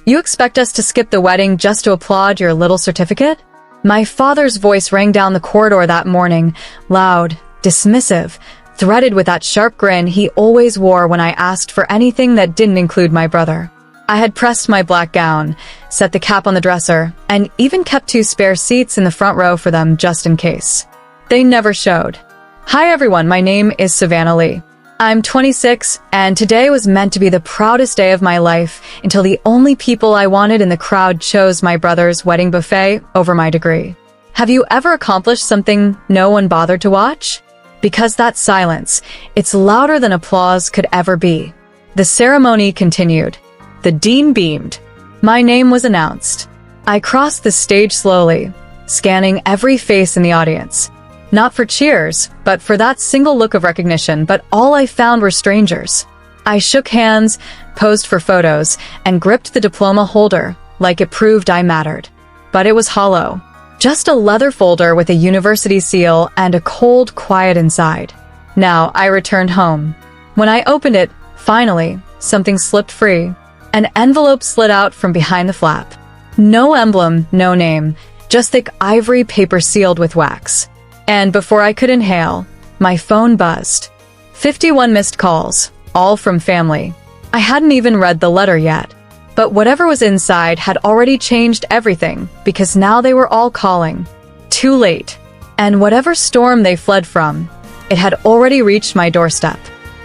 You expect us to skip the wedding just to applaud your little certificate? My father's voice rang down the corridor that morning, loud, dismissive, threaded with that sharp grin he always wore when I asked for anything that didn't include my brother. I had pressed my black gown, set the cap on the dresser, and even kept 2 spare seats in the front row for them just in case. They never showed. Hi everyone, my name is Savannah Lee. I'm 26, and today was meant to be the proudest day of my life until the only people I wanted in the crowd chose my brother's wedding buffet over my degree. Have you ever accomplished something no one bothered to watch? Because that silence, it's louder than applause could ever be. The ceremony continued. The dean beamed. My name was announced. I crossed the stage slowly, scanning every face in the audience. Not for cheers, but for that single look of recognition, but all I found were strangers. I shook hands, posed for photos, and gripped the diploma holder like it proved I mattered. But it was hollow. Just a leather folder with a university seal and a cold quiet inside. Now I returned home. When I opened it, finally, something slipped free. An envelope slid out from behind the flap. No emblem, no name, just thick ivory paper sealed with wax. And before I could inhale, my phone buzzed. 51 missed calls, all from family. I hadn't even read the letter yet. But whatever was inside had already changed everything, because now they were all calling. Too late. And whatever storm they fled from, it had already reached my doorstep.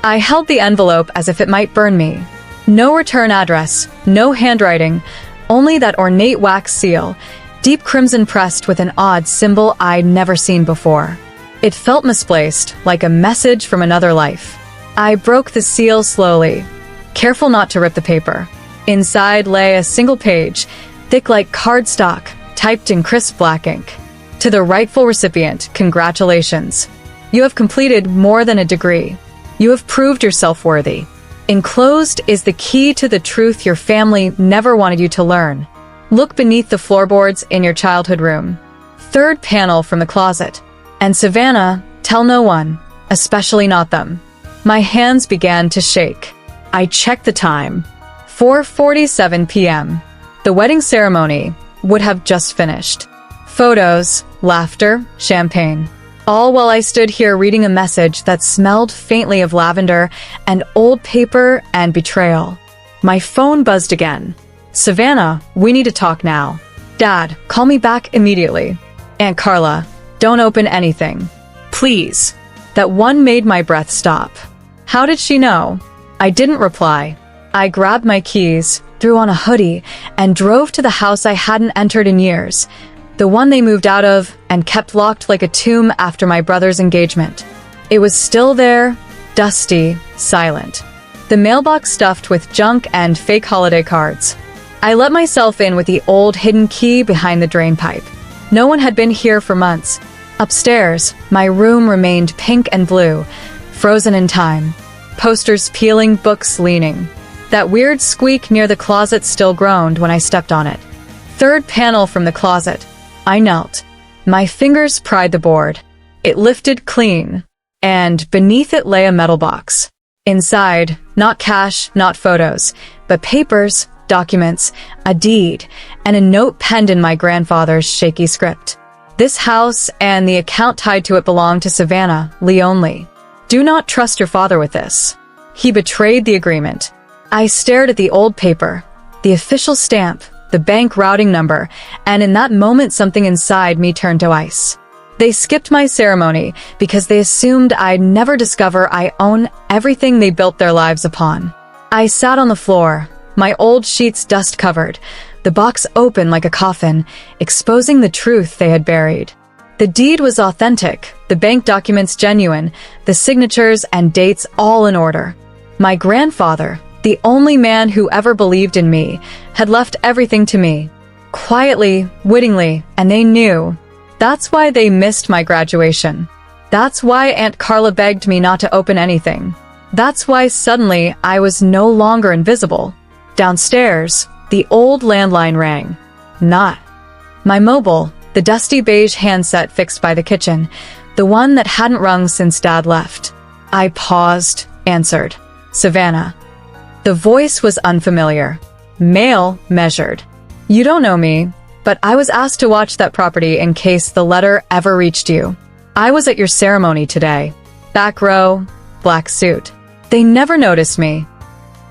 I held the envelope as if it might burn me. No return address, no handwriting, only that ornate wax seal, deep crimson pressed with an odd symbol I'd never seen before. It felt misplaced, like a message from another life. I broke the seal slowly, careful not to rip the paper. Inside lay a single page, thick like cardstock, typed in crisp black ink. To the rightful recipient, congratulations. You have completed more than a degree. You have proved yourself worthy. Enclosed is the key to the truth your family never wanted you to learn. Look beneath the floorboards in your childhood room. 3rd panel from the closet. And Savannah, tell no one, especially not them. My hands began to shake. I checked the time. 4:47 p.m. The wedding ceremony would have just finished. Photos, laughter, champagne. All while I stood here reading a message that smelled faintly of lavender and old paper and betrayal. My phone buzzed again. Savannah, we need to talk now. Dad, call me back immediately. Aunt Carla, don't open anything. Please. That one made my breath stop. How did she know? I didn't reply. I grabbed my keys, threw on a hoodie, and drove to the house I hadn't entered in years. The one they moved out of and kept locked like a tomb after my brother's engagement. It was still there, dusty, silent. The mailbox stuffed with junk and fake holiday cards. I let myself in with the old hidden key behind the drain pipe. No one had been here for months. Upstairs, my room remained pink and blue, frozen in time. Posters peeling, books leaning. That weird squeak near the closet still groaned when I stepped on it. 3rd panel from the closet. I knelt. My fingers pried the board. It lifted clean, and beneath it lay a metal box. Inside, not cash, not photos, but papers, documents, a deed, and a note penned in my grandfather's shaky script. This house and the account tied to it belong to Savannah Lee only. Do not trust your father with this. He betrayed the agreement. I stared at the old paper, the official stamp, the bank routing number, and in that moment something inside me turned to ice. They skipped my ceremony because they assumed I'd never discover I own everything they built their lives upon. I sat on the floor, my old sheets dust-covered, the box open like a coffin, exposing the truth they had buried. The deed was authentic, the bank documents genuine, the signatures and dates all in order. My grandfather, the only man who ever believed in me, had left everything to me. Quietly, wittingly, and they knew. That's why they missed my graduation. That's why Aunt Carla begged me not to open anything. That's why suddenly I was no longer invisible. Downstairs, the old landline rang. Not. My mobile, the dusty beige handset fixed by the kitchen, the one that hadn't rung since Dad left. I paused, answered. Savannah. The voice was unfamiliar. Mail measured. You don't know me, but I was asked to watch that property in case the letter ever reached you. I was at your ceremony today. Back row, black suit. They never noticed me.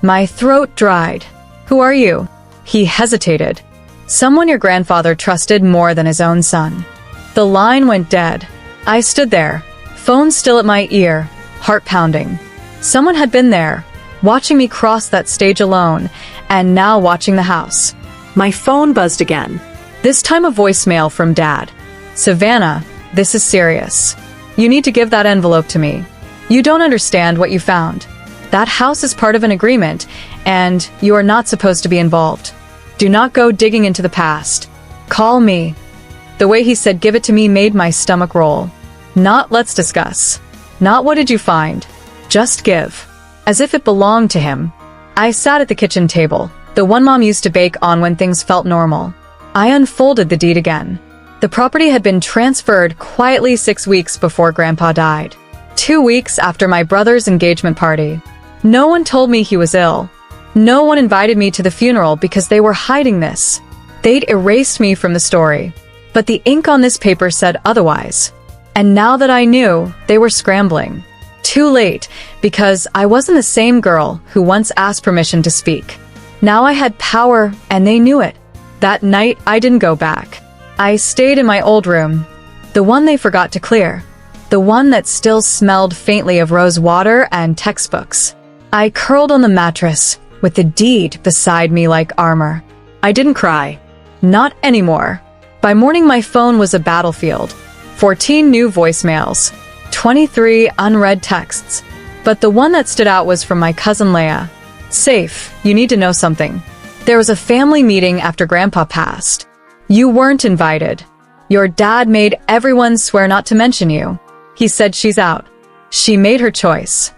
My throat dried. Who are you? He hesitated. Someone your grandfather trusted more than his own son. The line went dead. I stood there, phone still at my ear, heart pounding. Someone had been there, watching me cross that stage alone, and now watching the house. My phone buzzed again. This time a voicemail from Dad. Savannah, this is serious. You need to give that envelope to me. You don't understand what you found. That house is part of an agreement, and you are not supposed to be involved. Do not go digging into the past. Call me. The way he said give it to me made my stomach roll. Not let's discuss. Not what did you find. Just give. As if it belonged to him. I sat at the kitchen table, the one Mom used to bake on when things felt normal. I unfolded the deed again. The property had been transferred quietly 6 weeks before Grandpa died. 2 weeks after my brother's engagement party. No one told me he was ill. No one invited me to the funeral because they were hiding this. They'd erased me from the story. But the ink on this paper said otherwise. And now that I knew, they were scrambling. Too late, because I wasn't the same girl who once asked permission to speak. Now I had power, and they knew it. That night, I didn't go back. I stayed in my old room, the one they forgot to clear, the one that still smelled faintly of rose water and textbooks. I curled on the mattress, with the deed beside me like armor. I didn't cry. Not anymore. By morning, my phone was a battlefield. 14 new voicemails. 23 unread texts. But the one that stood out was from my cousin Leia. Safe, you need to know something. There was a family meeting after Grandpa passed. You weren't invited. Your dad made everyone swear not to mention you. He said she's out. She made her choice.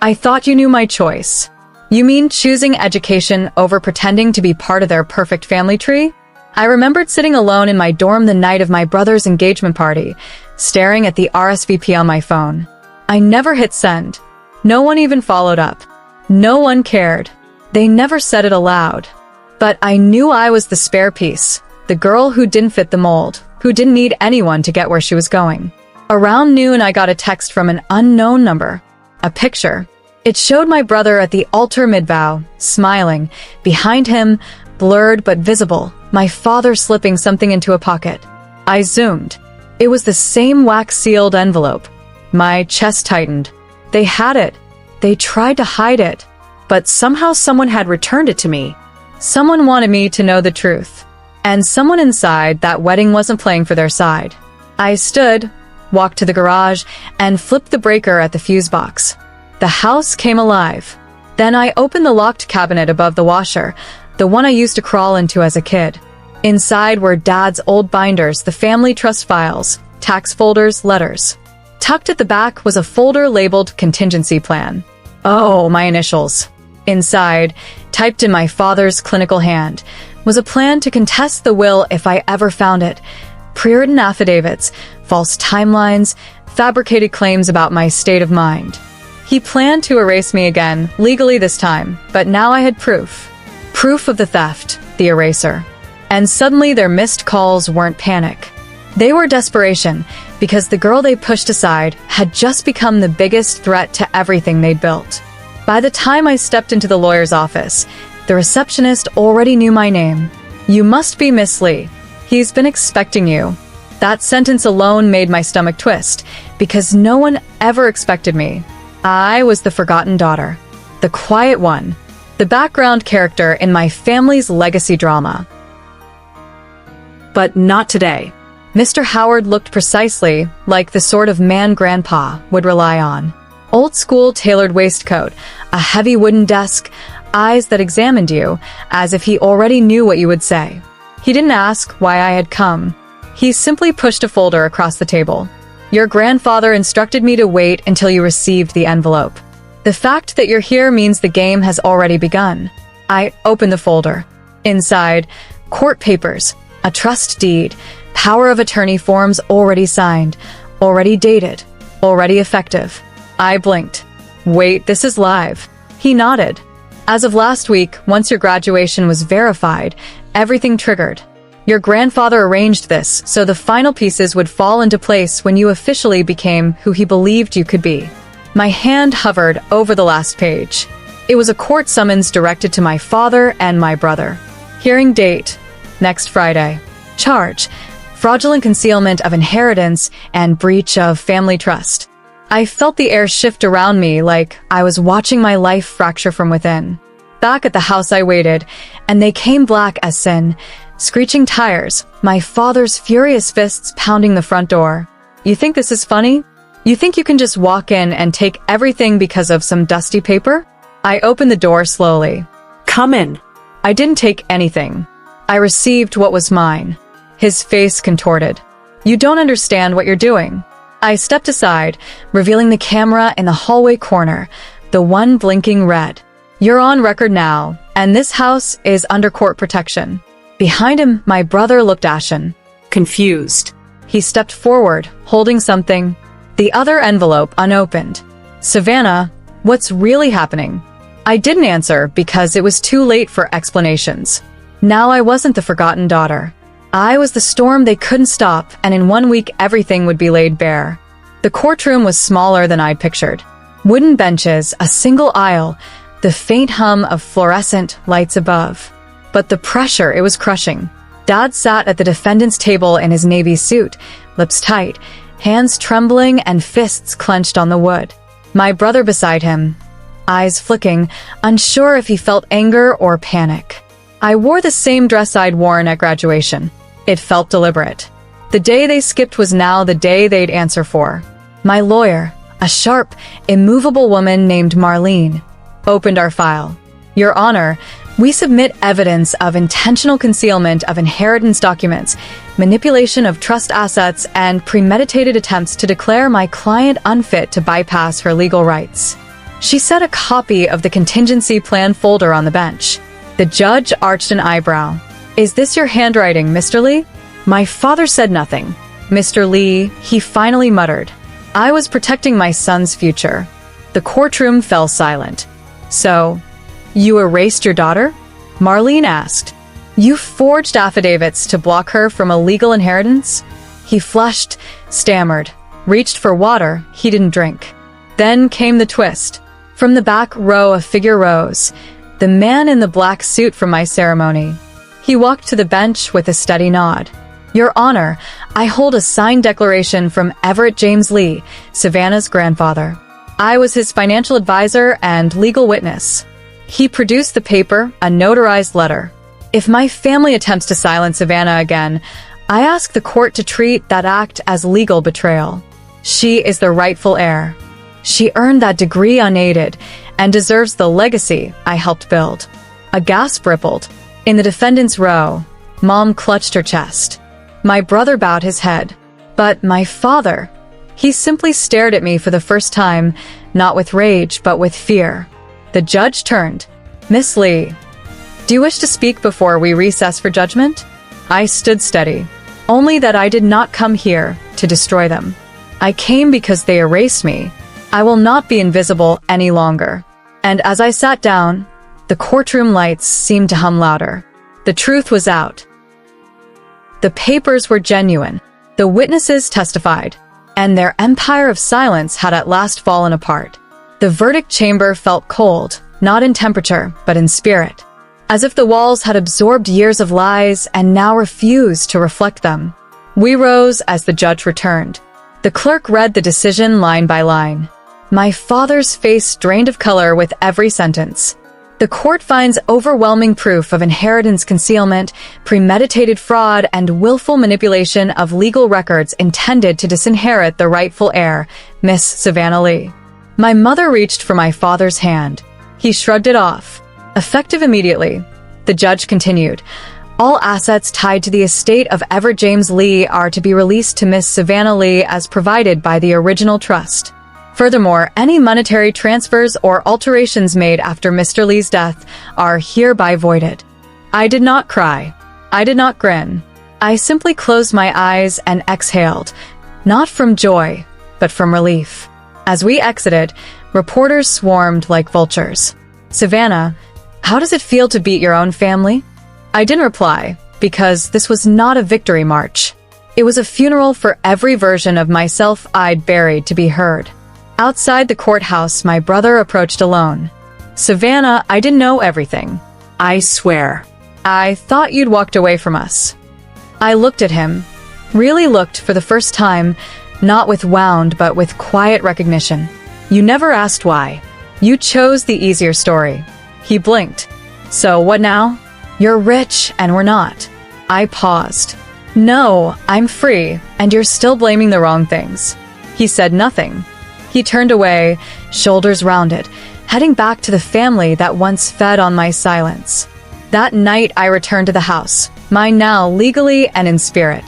I thought you knew my choice. You mean choosing education over pretending to be part of their perfect family tree? I remembered sitting alone in my dorm the night of my brother's engagement party, staring at the RSVP on my phone. I never hit send. No one even followed up. No one cared. They never said it aloud. But I knew I was the spare piece, the girl who didn't fit the mold, who didn't need anyone to get where she was going. Around noon, I got a text from an unknown number. A picture. It showed my brother at the altar mid-vow, smiling. Behind him, blurred but visible, my father slipping something into a pocket. I zoomed. It was the same wax-sealed envelope. My chest tightened. They had it. They tried to hide it. But somehow someone had returned it to me. Someone wanted me to know the truth. And someone inside that wedding wasn't playing for their side. I stood, walked to the garage, and flipped the breaker at the fuse box. The house came alive. Then I opened the locked cabinet above the washer, the one I used to crawl into as a kid. Inside were Dad's old binders, the family trust files, tax folders, letters. Tucked at the back was a folder labeled contingency plan. Oh, my initials. Inside, typed in my father's clinical hand, was a plan to contest the will if I ever found it. Pre-written affidavits, false timelines, fabricated claims about my state of mind. He planned to erase me again, legally this time, but now I had proof. Proof of the theft, the eraser. And suddenly their missed calls weren't panic. They were desperation, because the girl they pushed aside had just become the biggest threat to everything they'd built. By the time I stepped into the lawyer's office, the receptionist already knew my name. You must be Miss Lee. He's been expecting you. That sentence alone made my stomach twist, because no one ever expected me. I was the forgotten daughter, the quiet one, the background character in my family's legacy drama. But not today. Mr. Howard looked precisely like the sort of man Grandpa would rely on. Old-school tailored waistcoat, a heavy wooden desk, eyes that examined you as if he already knew what you would say. He didn't ask why I had come. He simply pushed a folder across the table. Your grandfather instructed me to wait until you received the envelope. The fact that you're here means the game has already begun. I opened the folder. Inside, court papers, a trust deed, power of attorney forms already signed, already dated, already effective. I blinked. Wait, this is live. He nodded. As of last week, once your graduation was verified, everything triggered. Your grandfather arranged this so the final pieces would fall into place when you officially became who he believed you could be. My hand hovered over the last page. It was a court summons directed to my father and my brother. Hearing date: next Friday. Charge: fraudulent concealment of inheritance and breach of family trust. I felt the air shift around me like I was watching my life fracture from within. Back at the house I waited, and they came black as sin. Screeching tires, my father's furious fists pounding the front door. You think this is funny? You think you can just walk in and take everything because of some dusty paper? I opened the door slowly. Come in. I didn't take anything. I received what was mine. His face contorted. You don't understand what you're doing. I stepped aside, revealing the camera in the hallway corner, the one blinking red. You're on record now, and this house is under court protection. Behind him, my brother looked ashen. Confused. He stepped forward, holding something, the other envelope unopened. Savannah, what's really happening? I didn't answer because it was too late for explanations. Now I wasn't the forgotten daughter. I was the storm they couldn't stop, and in 1 week everything would be laid bare. The courtroom was smaller than I'd pictured. Wooden benches, a single aisle, the faint hum of fluorescent lights above. But the pressure, it was crushing. Dad sat at the defendant's table in his navy suit, lips tight, hands trembling and fists clenched on the wood. My brother beside him, eyes flicking, unsure if he felt anger or panic. I wore the same dress I'd worn at graduation. It felt deliberate. The day they skipped was now the day they'd answer for. My lawyer, a sharp, immovable woman named Marlene, opened our file. Your Honor, we submit evidence of intentional concealment of inheritance documents, manipulation of trust assets, and premeditated attempts to declare my client unfit to bypass her legal rights. She set a copy of the contingency plan folder on the bench. The judge arched an eyebrow. Is this your handwriting, Mr. Lee? My father said nothing. Mr. Lee, he finally muttered. I was protecting my son's future. The courtroom fell silent. So, you erased your daughter? Marlene asked. You forged affidavits to block her from a legal inheritance? He flushed, stammered, reached for water he didn't drink. Then came the twist. From the back row a figure rose, the man in the black suit from my ceremony. He walked to the bench with a steady nod. Your Honor, I hold a signed declaration from Everett James Lee, Savannah's grandfather. I was his financial advisor and legal witness. He produced the paper, a notarized letter. If my family attempts to silence Savannah again, I ask the court to treat that act as legal betrayal. She is the rightful heir. She earned that degree unaided and deserves the legacy I helped build. A gasp rippled. In the defendant's row, Mom clutched her chest. My brother bowed his head. But my father, he simply stared at me for the first time, not with rage, but with fear. The judge turned. Miss Lee, do you wish to speak before we recess for judgment? I stood steady. Only that I did not come here to destroy them. I came because they erased me. I will not be invisible any longer. And as I sat down, the courtroom lights seemed to hum louder. The truth was out. The papers were genuine. The witnesses testified, and their empire of silence had at last fallen apart. The verdict chamber felt cold, not in temperature, but in spirit, as if the walls had absorbed years of lies and now refused to reflect them. We rose as the judge returned. The clerk read the decision line by line. My father's face drained of color with every sentence. The court finds overwhelming proof of inheritance concealment, premeditated fraud, and willful manipulation of legal records intended to disinherit the rightful heir, Miss Savannah Lee. My mother reached for my father's hand. He shrugged it off. Effective immediately, the judge continued. All assets tied to the estate of Everett James Lee are to be released to Miss Savannah Lee as provided by the original trust. Furthermore, any monetary transfers or alterations made after Mr. Lee's death are hereby voided. I did not cry. I did not grin. I simply closed my eyes and exhaled, not from joy, but from relief. As we exited, reporters swarmed like vultures. Savannah, How does it feel to beat your own family? I didn't reply, because this was not a victory march. It was a funeral for every version of myself I'd buried to be heard. Outside the courthouse, my brother approached alone. Savannah, I didn't know everything. I swear. I thought you'd walked away from us. I looked at him, really looked for the first time, not with wound but with quiet recognition. You never asked why. You chose the easier story. He blinked. So what now? You're rich and we're not. I paused. No, I'm free, and you're still blaming the wrong things. He said nothing. He turned away, shoulders rounded, heading back to the family that once fed on my silence. That night I returned to the house, mine now legally and in spirit.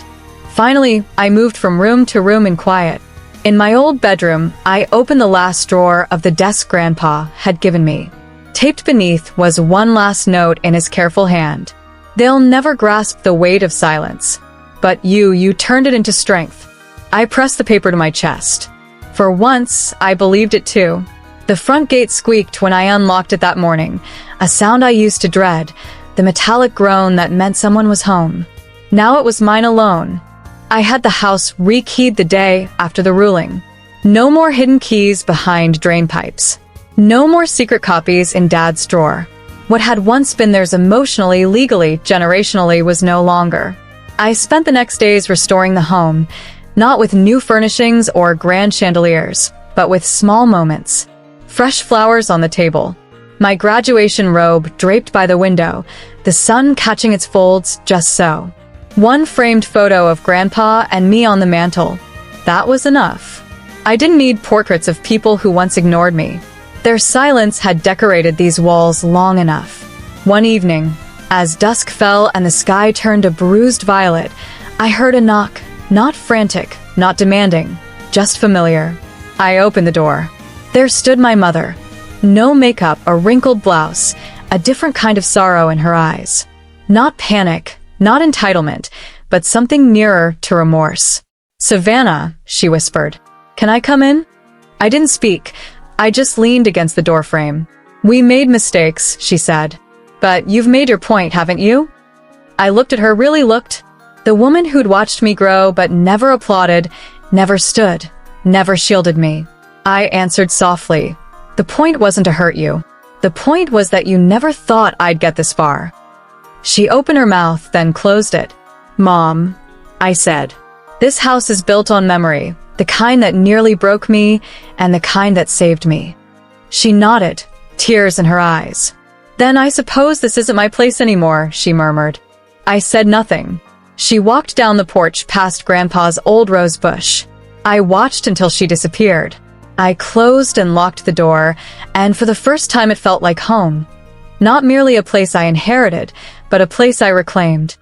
Finally, I moved from room to room in quiet. In my old bedroom, I opened the last drawer of the desk Grandpa had given me. Taped beneath was one last note in his careful hand. They'll never grasp the weight of silence. But you turned it into strength. I pressed the paper to my chest. For once, I believed it too. The front gate squeaked when I unlocked it that morning, a sound I used to dread, the metallic groan that meant someone was home. Now it was mine alone. I had the house rekeyed the day after the ruling. No more hidden keys behind drain pipes. No more secret copies in Dad's drawer. What had once been theirs emotionally, legally, generationally was no longer. I spent the next days restoring the home, not with new furnishings or grand chandeliers, but with small moments. Fresh flowers on the table. My graduation robe draped by the window, the sun catching its folds just so. One framed photo of Grandpa and me on the mantle. That was enough. I didn't need portraits of people who once ignored me. Their silence had decorated these walls long enough. One evening, as dusk fell and the sky turned a bruised violet, I heard a knock, not frantic, not demanding, just familiar. I opened the door. There stood my mother. No makeup, a wrinkled blouse, a different kind of sorrow in her eyes. Not panic, not entitlement, but something nearer to remorse. "Savannah," she whispered. "Can I come in?" I didn't speak. I just leaned against the doorframe. "We made mistakes," she said. "But you've made your point, haven't you?" I looked at her, really looked. The woman who'd watched me grow but never applauded, never stood, never shielded me. I answered softly. "The point wasn't to hurt you. The point was that you never thought I'd get this far." She opened her mouth, then closed it. "Mom," I said, "this house is built on memory, the kind that nearly broke me and the kind that saved me." She nodded, tears in her eyes. "Then I suppose this isn't my place anymore," she murmured. I said nothing. She walked down the porch past Grandpa's old rose bush. I watched until she disappeared. I closed and locked the door, and for the first time it felt like home. Not merely a place I inherited, but a place I reclaimed.